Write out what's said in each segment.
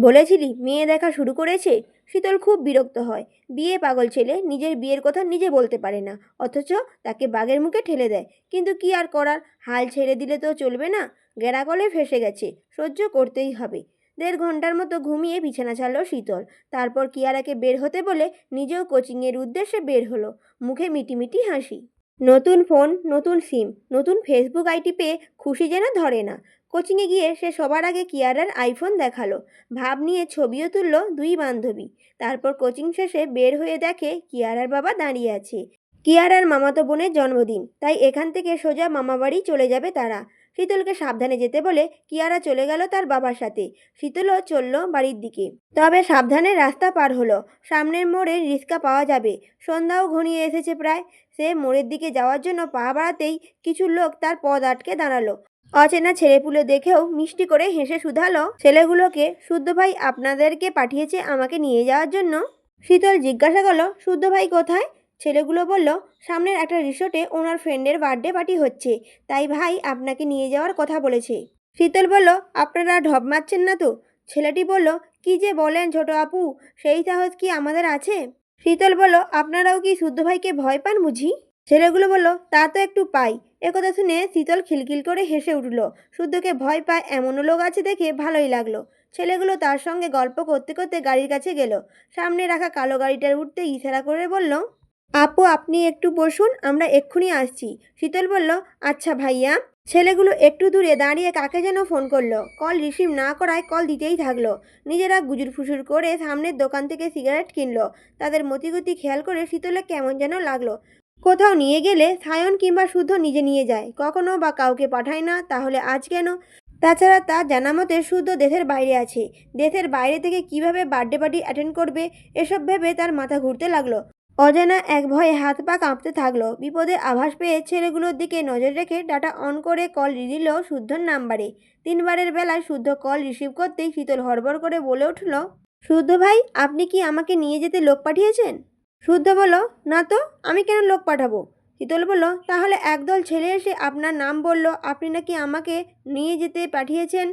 বলেছিলি মেয়ে দেখা শুরু করেছে। শীতল খুব বিরক্ত হয়। বিয়ে পাগল ছেলে নিজের বিয়ের কথা নিজে বলতে পারে না, অথচ তাকে বাঘের মুখে ঠেলে দেয়। কিন্তু কি আর করার, হাল ছেড়ে দিলে তো চলবে না। গেরাকলে ফেসে গেছে, সহ্য করতেই হবে। 1.5 ঘন্টার মতো ঘুমিয়ে বিছানা ছাড়লো শীতল। তারপর কিয়ারাকে বের হতে বলে নিজেও কোচিংয়ের উদ্দেশ্যে বের হলো, মুখে মিটিমিটি হাসি। নতুন ফোন, নতুন সিম, নতুন ফেসবুক আইডি পেয়ে খুশি যেন ধরে না। কোচিংয়ে গিয়ে সে সবার আগে কিয়ারার আইফোন দেখালো। ভাব নিয়ে ছবিও তুললো দুই বান্ধবী। তারপর কোচিং শেষে বের হয়ে দেখে কিয়ারার বাবা দাঁড়িয়ে আছে। কিয়ারার মামাতো বোনের জন্মদিন, তাই এখান থেকে সোজা মামাবাড়ি চলে যাবে তারা। শীতলকে সাবধানে যেতে বলে কিয়ারা চলে গেল তার বাবার সাথে। শীতলও চলল বাড়ির দিকে। তবে সাবধানে রাস্তা পার হলো। সামনের মোড়ে রিক্সা পাওয়া যাবে। সন্ধ্যাও ঘনিয়ে এসেছে প্রায়। সে মোড়ের দিকে যাওয়ার জন্য পা বাড়াতেই কিছু লোক তার পথ আটকে দাঁড়ালো। অচেনা ছেলেপুলে দেখেও মিষ্টি করে হেসে শুধালো ছেলেগুলোকে, শুদ্ধ ভাই আপনাদেরকে পাঠিয়েছে আমাকে নিয়ে যাওয়ার জন্য। শীতল জিজ্ঞাসা করলো, শুদ্ধ ভাই কোথায়? ছেলেগুলো বলল, সামনের একটা রিসোর্টে ওনার ফ্রেন্ডের বার্থডে পার্টি হচ্ছে, তাই ভাই আপনাকে নিয়ে যাওয়ার কথা বলেছে। শীতল বলল, আপনারা ঢপ মারছেন না তো? ছেলেটি বলল, কি যে বলেন ছোট আপু, সেই সাহস কি আমাদের আছে? শীতল বলল, আপনারাও কি শুদ্ধ ভাইকে ভয় পান বুঝি? ছেলেগুলো বলল, তা তো একটু পাই। একথা শুনে শীতল খিলখিল করে হেসে উঠল। শুদ্ধকে ভয় পায় এমনও লোক আছে দেখে ভালোই লাগলো। ছেলেগুলো তার সঙ্গে গল্প করতে করতে গাড়ির কাছে গেল। সামনে রাখা কালো গাড়িটার উঠতে ইশারা করে বলল, আপু আপনি একটু বসুন, আমরা এক্ষুনি আসছি। শীতল বলল, আচ্ছা ভাইয়া। ছেলেগুলো একটু দূরে দাঁড়িয়ে কাকে যেন ফোন করলো। কল রিসিভ না করায় কল দিতেই থাকলো। নিজেরা গুজুর ফুসুর করে সামনের দোকান থেকে সিগারেট কিনলো। তাদের মতিগতি খেয়াল করে শীতলে কেমন যেন লাগলো। কোথাও নিয়ে গেলে সায়ন কিংবা শুদ্ধ নিজে নিয়ে যায়, কখনো বা কাউকে পাঠায় না, তাহলে আজ কেন? তাছাড়া তার জানা মতে শুদ্ধ দেশের বাইরে আছে। দেশের বাইরে থেকে কিভাবে বার্থডে পার্টি অ্যাটেন্ড করবে, এসব ভেবে তার মাথা ঘুরতে লাগলো। অজানা এক ভয়ে হাত পা কাঁপতে থাকলো। বিপদের আভাস পেয়ে ছেলেগুলোর দিকে নজর রেখে ডাটা অন করে কল দিল শুদ্ধর নাম্বারে। 3বারের বেলায় শুদ্ধ কল রিসিভ করতেই শীতল হড়বড় করে বলে উঠল, শুদ্ধ ভাই আপনি কি আমাকে নিয়ে যেতে লোক পাঠিয়েছেন? শুদ্ধ বলল, না তো, আমি কেন লোক পাঠাবো? শীতল বলল, তাহলে একদল ছেলে এসে আপনার নাম বলল, আপনি নাকি আমাকে নিয়ে যেতে পাঠিয়েছেন।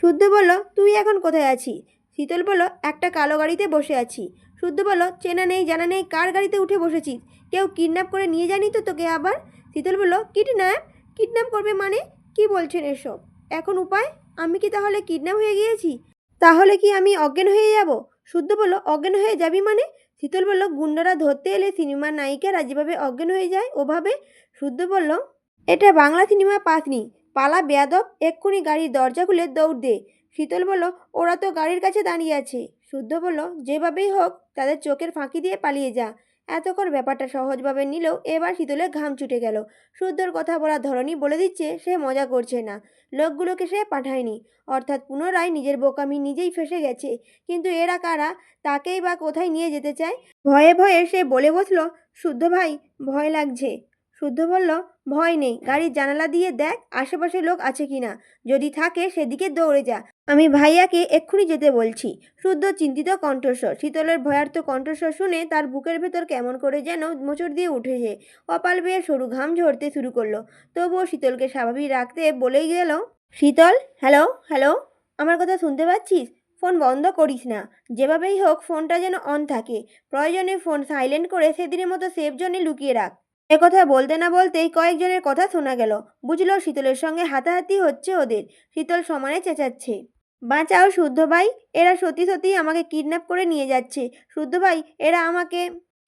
শুদ্ধ বলল, তুই এখন কোথায় আছিস? শীতল বলল, একটা কালো গাড়িতে বসে আছি। শুদ্ধ বলল, চেনা নেই জানা নেই কার গাড়িতে উঠে বসেছিস? কেউ কিডন্যাপ করে নিয়ে যায়নি তো তোকে আবার? শীতল বলল, কিডন্যাপ? কিডন্যাপ করবে মানে? কি বলছেন এসব? এখন উপায়? আমি কি তাহলে কিডন্যাপ হয়ে গিয়েছি? তাহলে কি আমি অজ্ঞান হয়ে যাব? শুদ্ধ বলল, অজ্ঞান হয়ে যাবি মানে? শীতল বলল, গুন্ডারা ধরতে এলে সিনেমার নায়িকারা যেভাবে অজ্ঞান হয়ে যায় ওভাবে। শুদ্ধ বলল, এটা বাংলা সিনেমা পাসনি, পালা বেয়াদব, এক্ষুনি গাড়ির দরজা খুলে দৌড় দে। শীতল বলল, ওরা তো গাড়ির কাছে দাঁড়িয়ে আছে। শুদ্ধ বলল, যেভাবেই হোক তাদের চোখের ফাঁকি দিয়ে পালিয়ে যা। এতক্ষণ ব্যাপারটা সহজভাবে নিলেও এবার শীতলের ঘাম ছুটে গেল। শুদ্ধর কথা বলার ধরনই বলে দিচ্ছে সে মজা করছে না। লোকগুলোকে সে পাঠায়নি, অর্থাৎ পুনরায় নিজের বোকামি নিজেই ফেসে গেছে। কিন্তু এরা কারা? তাকেই বা কোথায় নিয়ে যেতে চায়? ভয়ে ভয়ে সে বলে বসল, শুদ্ধ ভাই ভয় লাগছে। শুদ্ধ বলল, ভয় নেই, গাড়ির জানালা দিয়ে দেখ আশেপাশে লোক আছে কিনা। যদি থাকে সেদিকে দৌড়ে যা, আমি ভাইয়াকে এক্ষুনি যেতে বলছি। শুদ্ধ চিন্তিত কণ্ঠস্বর। শীতলের ভয়ার্থ কণ্ঠস্বর শুনে তার বুকের ভেতর কেমন করে যেন মোচড় দিয়ে উঠেছে। কপাল বেয়ে সরু ঘাম ঝরতে শুরু করলো। তবুও শীতলকে স্বাভাবিক রাখতে বলেই গেল, শীতল, হ্যালো হ্যালো, আমার কথা শুনতে পাচ্ছিস? ফোন বন্ধ করিস না। যেভাবেই হোক ফোনটা যেন অন থাকে। প্রয়োজনে ফোন সাইলেন্ট করে সেদিনের মতো সেফ জোনে লুকিয়ে রাখ। একথা বলতে না বলতেই কয়েকজনের কথা শোনা গেল। বুঝলো শীতলের সঙ্গে হাতাহাতি হচ্ছে ওদের। শীতল সমানে চেঁচাচ্ছে, বাঁচাও শুদ্ধ ভাই, এরা সত্যি সত্যি আমাকে কিডন্যাপ করে নিয়ে যাচ্ছে। শুদ্ধ ভাই, এরা আমাকে।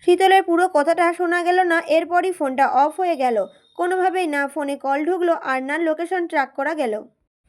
শীতলের পুরো কথাটা শোনা গেল না। এরপরই ফোনটা অফ হয়ে গেল। কোনোভাবেই না ফোনে কল ঢুকলো আর না লোকেশন ট্র্যাক করা গেল।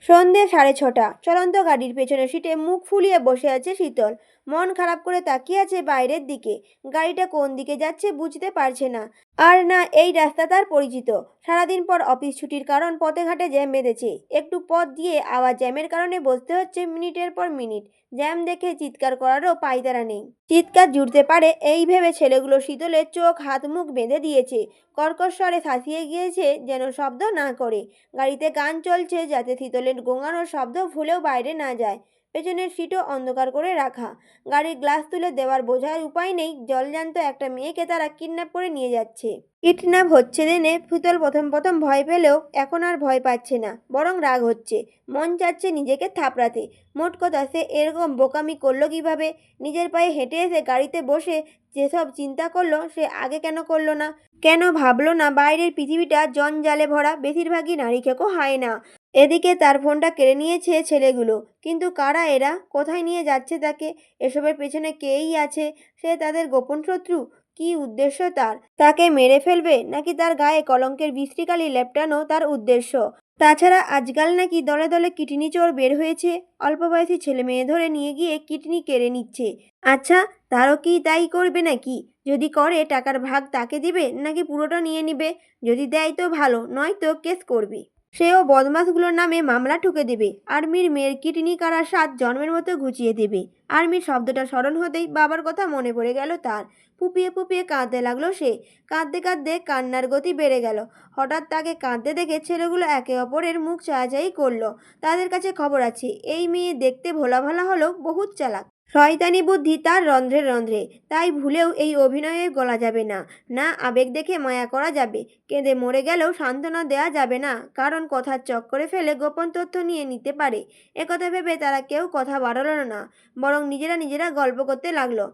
সন্ধে 6:30। চলন্ত গাড়ির পেছনের সিটে মুখ ফুলিয়ে বসে আছে শীতল। মন খারাপ করে তাকিয়ে আছে বাইরের দিকে। গাড়িটা কোন দিকে যাচ্ছে বুঝতে পারছে না। আর না এই রাস্তা তার পরিচিত। সারাদিন পর অফিস ছুটির কারণ পথে ঘাটে জ্যাম বেঁধেছে। একটু পথ দিয়ে আবার জ্যামের কারণে বসতে হচ্ছে মিনিটের পর মিনিট। জ্যাম দেখে চিৎকার করারও পায়তারা নেই। চিৎকার জুড়তে পারে এই ভেবে ছেলেগুলো শীতলের চোখ হাত মুখ বেঁধে দিয়েছে। কর্কশ স্বরে শাসিয়ে গিয়েছে যেন শব্দ না করে। গাড়িতে গান চলছে যাতে শীতলের গোঙানোর শব্দ ভুলেও বাইরে না যায়। পেছনের সিটও অন্ধকার করে রাখা। গাড়ির গ্লাস তুলে দেওয়ার বোঝার উপায় নেই, জলজ্যান্ত একটা মেয়েকে তারা কিডন্যাপ করে নিয়ে যাচ্ছে। কিডন্যাপ হচ্ছে জেনে শীতল প্রথম প্রথম ভয় পেলেও এখন আর ভয় পাচ্ছে না, বরং রাগ হচ্ছে। মন চাচ্ছে নিজেকে থাপড়াতে। মোট কথা, সে এরকম বোকামি করলো কিভাবে? নিজের পায়ে হেঁটে এসে গাড়িতে বসে যেসব চিন্তা করলো সে আগে কেন করলো না? কেন ভাবলো না বাইরের পৃথিবীটা জঞ্জালে ভরা, বেশিরভাগই নারী খেকো হায়না। এদিকে তার ফোনটা কেড়ে নিয়েছে ছেলেগুলো। কিন্তু কারা এরা? কোথায় নিয়ে যাচ্ছে তাকে? এসবের পেছনে কেই আছে? সে তাদের গোপন শত্রু? কি উদ্দেশ্য তার? তাকে মেরে ফেলবে, নাকি তার গায়ে কলঙ্কের বিশ্রীকালি লেপটানো তার উদ্দেশ্য? তাছাড়া আজকাল নাকি দলে দলে কিডনি চোর বের হয়েছে, অল্প বয়সী ছেলে মেয়ে ধরে নিয়ে গিয়ে কিডনি কেড়ে নিচ্ছে। আচ্ছা, তারও কি তাই করবে নাকি? যদি করে, টাকার ভাগ তাকে দিবে নাকি পুরোটা নিয়ে নিবে? যদি দেয় তো ভালো, নয়তো কেস করবে। সেও বদমাশগুলোর নামে মামলা ঠুকে দেবে। আর্মির মেয়ের কিডনি কারার স্বাদ জন্মের মতো ঘুচিয়ে দেবে। আর্মির শব্দটা স্মরণ হতেই বাবার কথা মনে পড়ে গেল তার। ফুপিয়ে ফুপিয়ে কাঁদতে লাগলো সে। কাঁদতে কাঁদতে কান্নার গতি বেড়ে গেল। হঠাৎ তাকে কাঁদতে দেখে ছেলেগুলো একে অপরের মুখ চাহাচাহি করলো। তাদের কাছে খবর আছে, এই মেয়ে দেখতে ভোলা ভালা হলেও বহুত চালাক। শয়তানি বুদ্ধি তার রন্ধ্রে রন্ধ্রে। তাই ভুলেও এই অভিনয়ে গলা যাবে না। না আবেগ দেখে মায়া করা যাবে। কেঁদে মরে গেলেও সান্ত্বনা দেওয়া যাবে না, কারণ কথার চক্করে ফেলে গোপন তথ্য নিয়ে নিতে পারে। একথা ভেবে তারা কেউ কথা বাড়ালো না, বরং নিজেরা নিজেরা গল্প করতে লাগলো।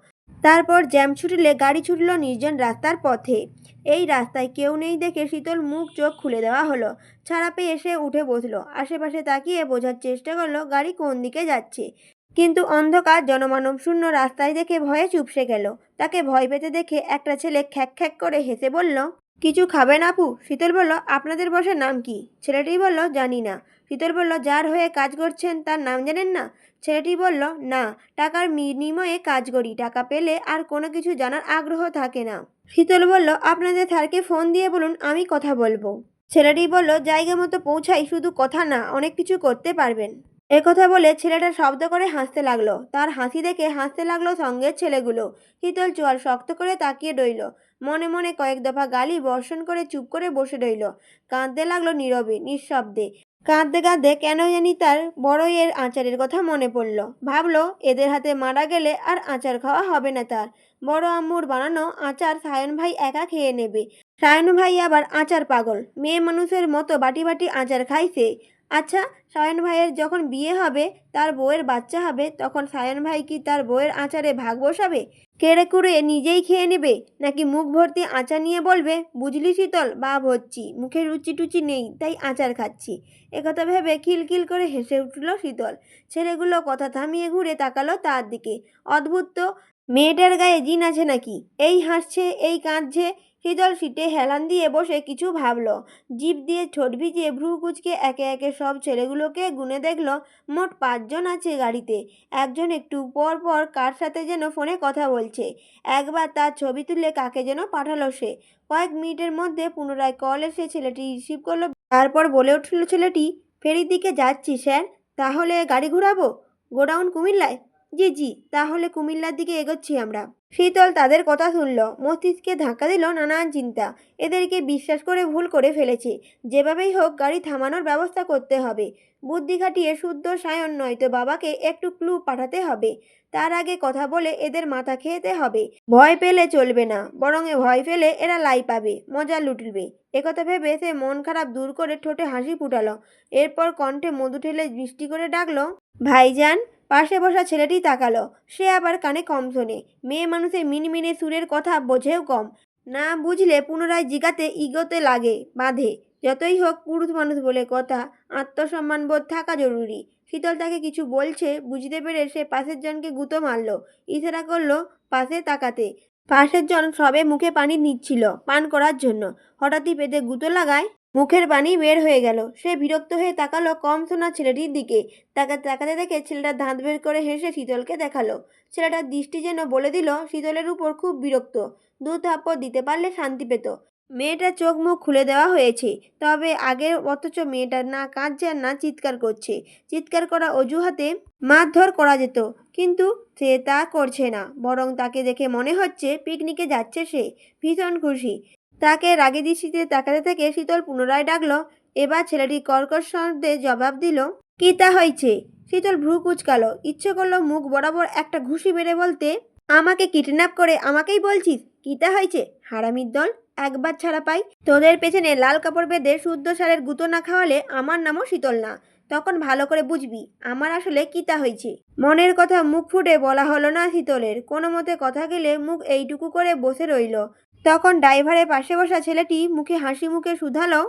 তারপর জ্যাম ছুটলে গাড়ি ছুটল নির্জন রাস্তার পথে। এই রাস্তায় কেউ নেই দেখে শীতল মুখ চোখ খুলে দেওয়া হলো। ছাড়া পেয়ে এসে উঠে বসলো। আশেপাশে তাকিয়ে বোঝার চেষ্টা করলো গাড়ি কোন দিকে যাচ্ছে। কিন্তু অন্ধকার জনমানব শূন্য রাস্তায় দেখে ভয়ে চুপসে গেল। তাকে ভয় পেতে দেখে একটা ছেলে খ্যাক খ্যাক করে হেসে বলল, কিছু খাবেন আপু? শীতল বলল, আপনাদের বসের নাম কি? ছেলেটি বলল, জানি না। শীতল বলল, যার হয়ে কাজ করছেন তার নাম জানেন না? ছেলেটি বলল, না, টাকার বিনিময়ে কাজ করি, টাকা পেলে আর কোনো কিছু জানার আগ্রহ থাকে না। শীতল বলল, আপনাদের স্যারকে ফোন দিয়ে বলুন আমি কথা বলবো। ছেলেটি বলল, জায়গা মতো পৌঁছাই, শুধু কথা না, অনেক কিছু করতে পারবেন। একথা বলে ছেলেটা শব্দ করে হাসতে লাগলো। তার হাসি দেখে হাসতে লাগলো সঙ্গের ছেলেগুলো। শীতল চোয়াল শক্ত করে তাকিয়ে রইল। মনে মনে কয়েক দফা গালি বর্ষণ করে চুপ করে বসে রইল। কাঁদতে লাগলো নীরবে, নিঃশব্দে। কাঁদতে কাঁদতে কেন জানি তার বড়ইয়ের আচারের কথা মনে পড়ল। ভাবলো, এদের হাতে মারা গেলে আর আচার খাওয়া হবে না তার। বড় আম্মুর বানানো আচার সায়ন ভাই একা খেয়ে নেবে। সায়ন ভাই আবার আচার পাগল। মেয়ে মানুষের মতো বাটি বাটি আচার খাইছে। আচ্ছা, সায়ন ভাইয়ের যখন বিয়ে হবে, তার বউয়ের বাচ্চা হবে, তখন সায়ন ভাই কি তার বউয়ের আচারে ভাগ বসাবে? কেড়ে কুড়ে নিজেই খেয়ে নেবে, নাকি মুখ ভর্তি আচার নিয়ে বলবে, বুঝলি শীতল, বাপ হচ্ছি, মুখে রুচি টুচি নেই, তাই আচার খাচ্ছি। একথা ভেবে খিলখিল করে হেসে উঠল শীতল। ছেলেগুলো কথা থামিয়ে ঘুরে তাকালো তার দিকে। অদ্ভুত তো, মেয়েটার গায়ে জিন আছে নাকি? এই হাসছে, এই কাঁদছে। শীতল সিটে হেলান দিয়ে বসে কিছু ভাবল। জিভ দিয়ে ঠোঁট ভিজিয়ে ভ্রু কুঁচকে একে একে সব ছেলেগুলোকে গুনে দেখল। মোট 5 জন আছে গাড়িতে। একজন একটু পর পর কার সাথে যেন ফোনে কথা বলছে। একবার তার ছবি তুলে কাকে যেন পাঠালো সে। কয়েক মিনিটের মধ্যে পুনরায় কল এসে ছেলেটি রিসিভ করলো। তারপর বলে উঠল ছেলেটি, ফেরির দিকে যাচ্ছি স্যার। তাহলে গাড়ি ঘোরাবো? গোডাউন কুমিল্লায়? জি জি, তাহলে কুমিল্লার দিকে এগোচ্ছি আমরা। শীতল তাদের কথা শুনল। মস্তিষ্কে ধাক্কা দিল নানান চিন্তা। এদেরকে বিশ্বাস করে ভুল করে ফেলেছে। যেভাবেই হোক গাড়ি থামানোর ব্যবস্থা করতে হবে। বুদ্ধি খাটিয়ে শুদ্ধ সায়ন নয়তো বাবাকে একটু ক্লু পাঠাতে হবে। তার আগে কথা বলে এদের মাথা খেতে হবে। ভয় পেলে চলবে না, বরং ভয় পেলে এরা লাই পাবে, মজা লুটবে। একথা ভেবে সে মন খারাপ দূর করে ঠোঁটে হাসি ফুটালো। এরপর কণ্ঠে মধু ঠেলে মিষ্টি করে ডাকলো, ভাইজান। পাশে বসা ছেলেটি তাকালো। সে আবার কানে কম শোনে। মেয়ে মানুষের মিনমিনে সুরের কথা বোঝেও কম। না বুঝলে পুনরায় জিগাতে ইগোতে লাগে, বাঁধে। যতই হোক পুরুষ মানুষ বলে কথা, আত্মসম্মানবোধ থাকা জরুরি। শীতল তাকে কিছু বলছে বুঝতে পেরে সে পাশের জনকে গুঁতো মারল। ইশারা করলো পাশে তাকাতে। পাশের জন সবে মুখে পানি নিচ্ছিল পান করার জন্য। হঠাৎই পেটে গুঁতো লাগায় মুখের পানি বের হয়ে গেল। সে বিরক্ত হয়ে তাকালো কম শোনা ছেলেটির দিকে। তাকাতে তাকাতে দেখে ছেলেটা দাঁত বের করে হেসে শীতলকে দেখালো। ছেলেটার দৃষ্টি যেন বলে দিল শীতলের উপর খুব বিরক্ত। 2 থাপ্পড় দিতে পারলে শান্তি পেত। মেয়েটার চোখ মুখ খুলে দেওয়া হয়েছে, তবে আগের, অথচ মেয়েটা না কাঁদছে আর না চিৎকার করছে। চিৎকার করা অজুহাতে মারধর করা যেত, কিন্তু সে তা করছে না। বরং তাকে দেখে মনে হচ্ছে পিকনিকে যাচ্ছে সে। ভীষণ খুশি। তাকে রাগী দৃষ্টিতে তাকাতে থেকে শীতল পুনরায় ডাকলো। এবার ছেলেটি কর্কশ শব্দে জবাব দিল, কি তা হয়েছে? শীতল ভ্রু কুঁচকালো, ইচ্ছে করলো মুখ বরাবর একটা ঘুষি মেরে বলতে, আমাকে কিডন্যাপ করে আমাকেই বলছিস কিতা হয়েছে হারামির দল, একবার ছাড়া পাই, তোদের পেছনে লাল কাপড় বেঁধে শুদ্ধ সারের গুঁতো না খাওয়ালে আমার নামও শীতল না। তখন ভালো করে বুঝবি আমার আসলে কিতা হয়েছে। মনের কথা মুখ ফুটে বলা হলো না শীতলের, কোনো মতে কথা গেলে মুখ এইটুকু করে বসে রইল। তখন ড্রাইভারের পাশে বসা ছেলেটি মুখে হাসি মুখে শুধালো,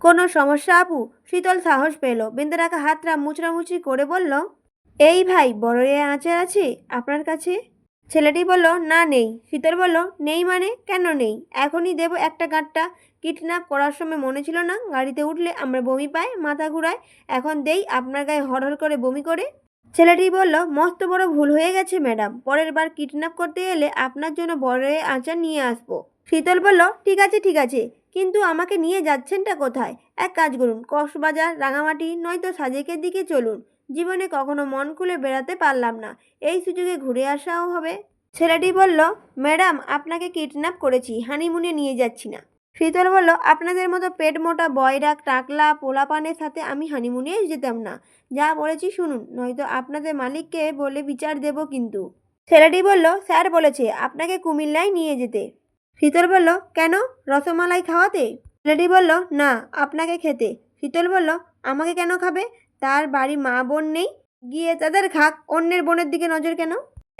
কোনো সমস্যা আপু? শীতল সাহস পেল, বেঁধে রাখা হাতটা মুচড়ামুচড়ি করে বলল, এই ভাই বড় আচার আছে আপনার কাছে? ছেলেটি বলল, না নেই। শীতল বলল, নেই মানে কেন নেই? এখনই দেবো একটা গাঁটটা। কিডন্যাপ করার সময় মনে ছিল না গাড়িতে উঠলে আমরা বমি পাই, মাথা ঘুরায়, এখন দেই আপনার গায়ে হড়হড় করে বমি করে? ছেলেটি বলল, মস্ত বড় ভুল হয়ে গেছে ম্যাডাম, পরের বার কিডন্যাপ করতে এলে আপনার জন্য বড় আচার নিয়ে আসবো। শীতল বলল, ঠিক আছে ঠিক আছে, কিন্তু আমাকে নিয়ে যাচ্ছেনটা কোথায়? এক কাজ করুন, কক্সবাজার, রাঙামাটি নয়তো সাজেকের দিকে চলুন। জীবনে কখনো মন খুলে বেড়াতে পারলাম না, এই সুযোগে ঘুরে আসাও হবে। ছেলেটি বলল, ম্যাডাম আপনাকে কিডন্যাপ করেছি, হানিমুনে নিয়ে যাচ্ছি না। শীতল বলল, আপনাদের মতো পেট মোটা বয়রা টাকলা পোলাপানের সাথে আমি হানিমুনে যেতাম না। যা বলেছি শুনুন, নয়তো আপনাদের মালিককে বলে বিচার দেব কিন্তু। ছেলেটি বলল, স্যার বলেছে আপনাকে কুমিল্লায় নিয়ে যেতে। শীতল বলল, কেন? রসমালাই খাওয়াতে? ছেলেটি বলল, না আপনাকে খেতে। শীতল বলল, আমাকে কেন খাবে? তার বাড়ি মা বোন নেই? গিয়ে তাদের খাক, অন্যের বোনের দিকে নজর কেন?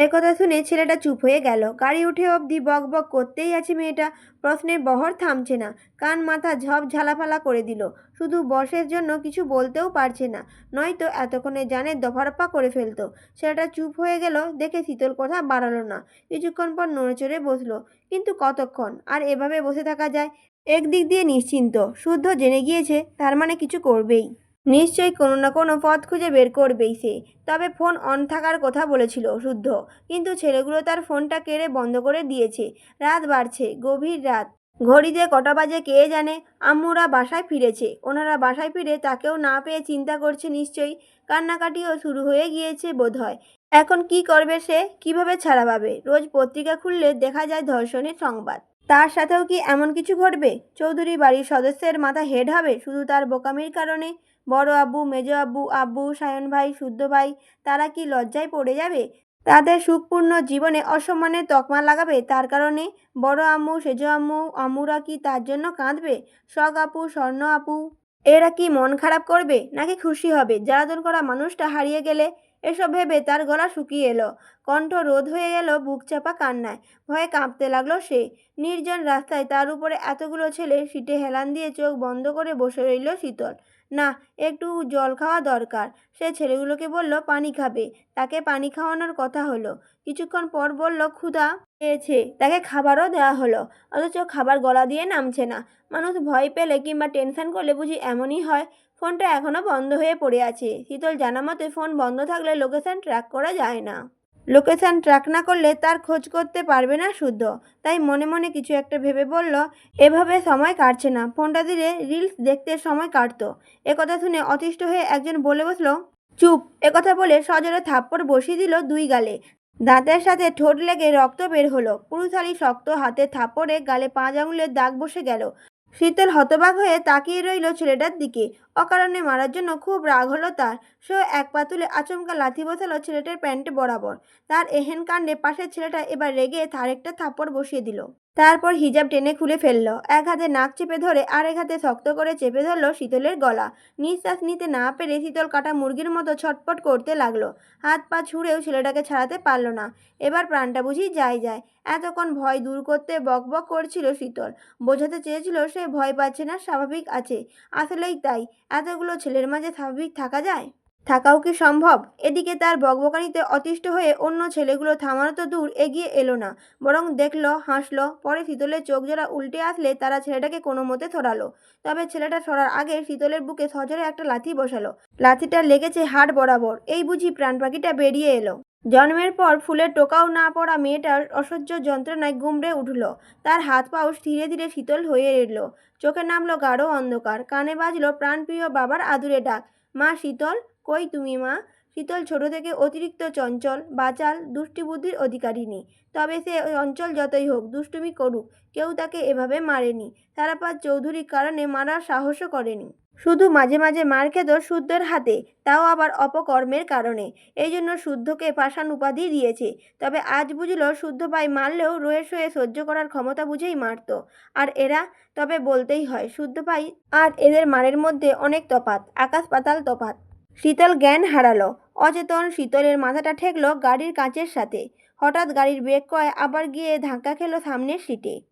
একথা শুনে ছেলেটা চুপ হয়ে গেল। গাড়ি উঠে অবধি বক বক করতেই আছে মেয়েটা, প্রশ্নের বহর থামছে না। কান মাথা ঝপ ঝালাফালা করে দিল, শুধু বসের জন্য কিছু বলতেও পারছে না, নয়তো এতক্ষণে জানে দফারফা করে ফেলতো। ছেলেটা চুপ হয়ে গেল দেখে শীতল কথা বাড়ালো না, কিছুক্ষণ পর নড়ে চড়ে বসলো। কিন্তু কতক্ষণ আর এভাবে বসে থাকা যায়? একদিক দিয়ে নিশ্চিন্ত, শুদ্ধ জেনে গিয়েছে তার মানে কিছু করবেই, নিশ্চয়ই কোনো না কোনো পথ খুঁজে বের করবেই সে। তবে ফোন অন থাকার কথা বলেছিল শুদ্ধ, কিন্তু ছেলেগুলো তার ফোনটা কেড়ে বন্ধ করে দিয়েছে। রাত বাড়ছে, গভীর রাত, ঘড়িতে কটা বাজে কে জানে। আম্মুরা বাসায় ফিরেছে, ওনারা বাসায় ফিরে তাকেও না পেয়ে চিন্তা করছে নিশ্চয়ই, কান্নাকাটিও শুরু হয়ে গিয়েছে বোধহয়। এখন কি করবে সে, কিভাবে ছাড়া পাবে? রোজ পত্রিকা খুললে দেখা যায় ধর্ষণের সংবাদ, তার সাথেও কি এমন কিছু ঘটবে? চৌধুরী বাড়ির সদস্যের মাথা হেড হবে শুধু তার বোকামির কারণে? বড় আব্বু, মেজ আব্বু, আব্বু, সায়ন ভাই, শুদ্ধ ভাই, তারা কি লজ্জায় পড়ে যাবে? তাদের সুখপূর্ণ জীবনে অসম্মানের তকমা লাগাবে তার কারণে? বড় আম্মু, সেজ আম্মু, আম্মুরা কি তার জন্য কাঁদবে? শখ আপু, স্বর্ণ আপু, এরা কি মন খারাপ করবে নাকি খুশি হবে জ্বালাতন করা মানুষটা হারিয়ে গেলে? এসব ভেবে তার গলা শুকিয়ে এলো, কণ্ঠ রোধ হয়ে গেল বুক চাপা কান্নায়। ভয়ে কাঁপতে লাগলো সে। নির্জন রাস্তায় তার উপরে এতগুলো ছেলে, সিটে হেলান দিয়ে চোখ বন্ধ করে বসে রইল শীতল। না, একটু জল খাওয়া দরকার। সে ছেলেগুলোকে বলল পানি খাবে, তাকে পানি খাওয়ানোর কথা হলো। কিছুক্ষণ পর বলল ক্ষুধা পেয়েছে, তাকে খাবারও দেওয়া হলো, অথচ খাবার গলা দিয়ে নামছে না। মানুষ ভয় পেলে কিংবা টেনশন করলে বুঝি এমনই হয়? ফোনটা এখনও বন্ধ হয়ে পড়ে আছে। শীতল জানা মতে ফোন বন্ধ থাকলে লোকেশন ট্র্যাক করা যায় না, লোকেশন ট্র্যাক না করলে তার খোঁজ করতে পারবে না শুদ্ধ। তাই মনে মনে কিছু একটা ভেবে বলল, এভাবে সময় কাটছে না, ফোনটা দিলে রিলস দেখতে সময় কাটতো। একথা শুনে অতিষ্ঠ হয়ে একজন বলে বসলো, চুপ। একথা বলে সজোরে থাপ্পড় বসিয়ে দিল দুই গালে। দাঁতের সাথে ঠোঁট লেগে রক্ত বের হলো। পুরুষালী শক্ত হাতে থাপ্পড়ে গালে 5 আঙুলের দাগ বসে গেল। শীতল হতবাক হয়ে তাকিয়ে রইল ছেলেটার দিকে। অকারণে মারার জন্য খুব রাগ হলো তার। সেও এক পা তুলে আচমকা লাথি বসালো ছেলেটার প্যান্টে বরাবর। তার এহেন কাণ্ডে পাশের ছেলেটা এবার রেগে আরেকটা থাপ্পড় বসিয়ে দিল। তারপর হিজাব টেনে খুলে ফেললো। এক হাতে নাক চেপে ধরে আরেক হাতে শক্ত করে চেপে ধরলো শীতলের গলা। নিঃশ্বাস নিতে না পেরে শীতল কাটা মুরগির মতো ছটপট করতে লাগলো। হাত পা ছুঁড়েও ছেলেটাকে ছাড়াতে পারল না। এবার প্রাণটা বুঝি যায় যায়। এতক্ষণ ভয় দূর করতে বক বক করছিল শীতল, বোঝাতে চেয়েছিল সে ভয় পাচ্ছে না, স্বাভাবিক আছে। আসলেই তাই, এতগুলো ছেলের মাঝে স্বাভাবিক থাকা যায়? থাকাও কি সম্ভব? এদিকে তার বকবকানিতে অতিষ্ঠ হয়ে অন্য ছেলেগুলো থামানো তো দূর, এগিয়ে এলো না, বরং দেখলো, হাসলো। পরে শীতলের চোখ জোড়া উল্টে আসলে তারা ছেলেটাকে কোনো মতে সরালো। তবে ছেলেটা সরার আগে শীতলের বুকে সজোরে একটা লাথি বসালো। লাথিটা লেগেছে হাড় বরাবর। এই বুঝি প্রাণ পাখিটা বেরিয়ে এলো। জন্মের পর ফুলের টোকাও না পড়া মেয়েটার অসহ্য যন্ত্রণায় গুমড়ে উঠল। তার হাত পাও ধীরে ধীরে শীতল হয়ে এলো। চোখে নামলো গাঢ় অন্ধকার, কানে বাজলো প্রাণপ্রিয় বাবার আদুরে ডাক, মা শীতল, কই তুমি মা? শীতল ছোট থেকে অতিরিক্ত চঞ্চল, বাচাল, দুষ্টি বুদ্ধির অধিকারিণী। তবে সে চঞ্চল যতই হোক, দুষ্টুমি করুক, কেউ তাকে এভাবে মারেনি। তারাপদ চৌধুরীর কারণে মারার সাহসও করেনি। শুধু মাঝে মাঝে মার খেত শুদ্ধর হাতে, তাও আবার অপকর্মের কারণে। এই জন্য শুদ্ধকে পাষাণ উপাধি দিয়েছে। তবে আজ বুঝল শুদ্ধ ভাই মারলেও রয়ে সয়ে সহ্য করার ক্ষমতা বুঝেই মারত। আর এরা, তবে বলতেই হয় শুদ্ধ ভাই আর এদের মারের মধ্যে অনেক তফাৎ, আকাশ পাতাল তফাৎ। শীতল জ্ঞান হারালো। অচেতন শীতলের মাথাটা ঠেকলো গাড়ির কাঁচের সাথে। হঠাৎ গাড়ির ব্রেক কয় আবার গিয়ে ধাক্কা খেলো সামনের সিটে।